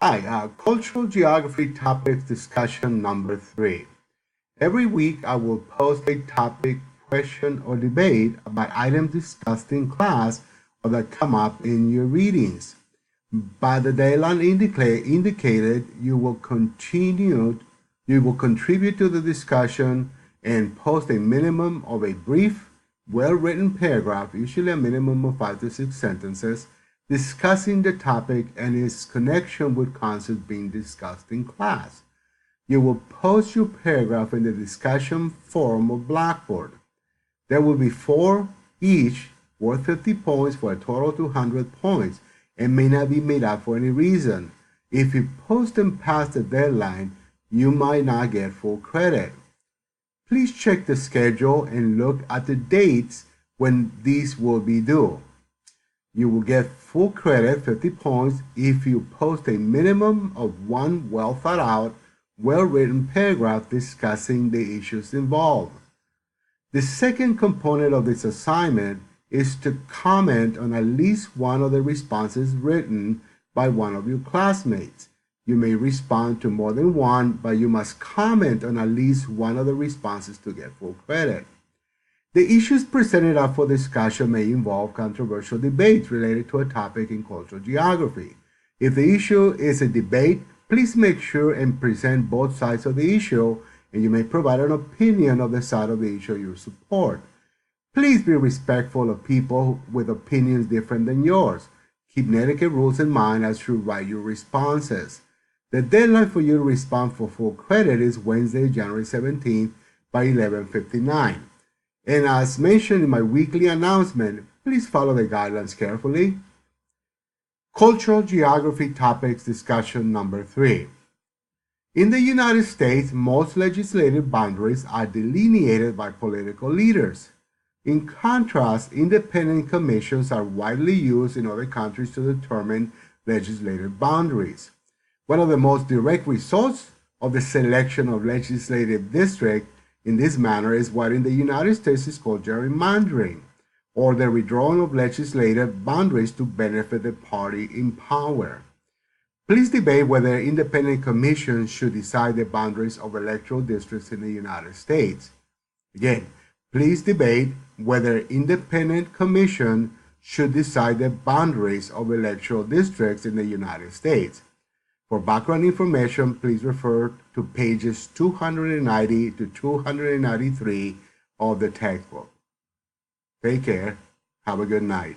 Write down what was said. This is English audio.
Hi, Cultural Geography Topics Discussion number 3. Every week I will post a topic, question, or debate about items discussed in class or that come up in your readings. By the deadline indicated, you will contribute to the discussion and post a minimum of a brief, well-written paragraph, usually a minimum of 5 to 6 sentences, discussing the topic and its connection with concepts being discussed in class. You will post your paragraph in the discussion forum of Blackboard. There will be 4 each, worth 50 points for a total of 200 points, and may not be made up for any reason. If you post them past the deadline, you might not get full credit. Please check the schedule and look at the dates when these will be due. You will get full credit, 50 points, if you post a minimum of one well thought out, well-written paragraph discussing the issues involved. The second component of this assignment is to comment on at least one of the responses written by one of your classmates. You may respond to more than one, but you must comment on at least one of the responses to get full credit. The issues presented up for discussion may involve controversial debates related to a topic in cultural geography. If the issue is a debate, please make sure and present both sides of the issue, and you may provide an opinion of the side of the issue you support. Please be respectful of people with opinions different than yours. Keep etiquette rules in mind as you write your responses. The deadline for you to respond for full credit is Wednesday, January 17th by 11:59. And as mentioned in my weekly announcement, please follow the guidelines carefully. Cultural Geography Topics Discussion number 3. In the United States, most legislative boundaries are delineated by political leaders. In contrast, independent commissions are widely used in other countries to determine legislative boundaries. One of the most direct results of the selection of legislative districts in this manner is what in the United States is called gerrymandering, or the withdrawal of legislative boundaries to benefit the party in power. Please debate whether independent commissions should decide the boundaries of electoral districts in the United States. Again, please debate whether independent commission should decide the boundaries of electoral districts in the United States. For background information, please refer to pages 290 to 293 of the textbook. Take care. Have a good night.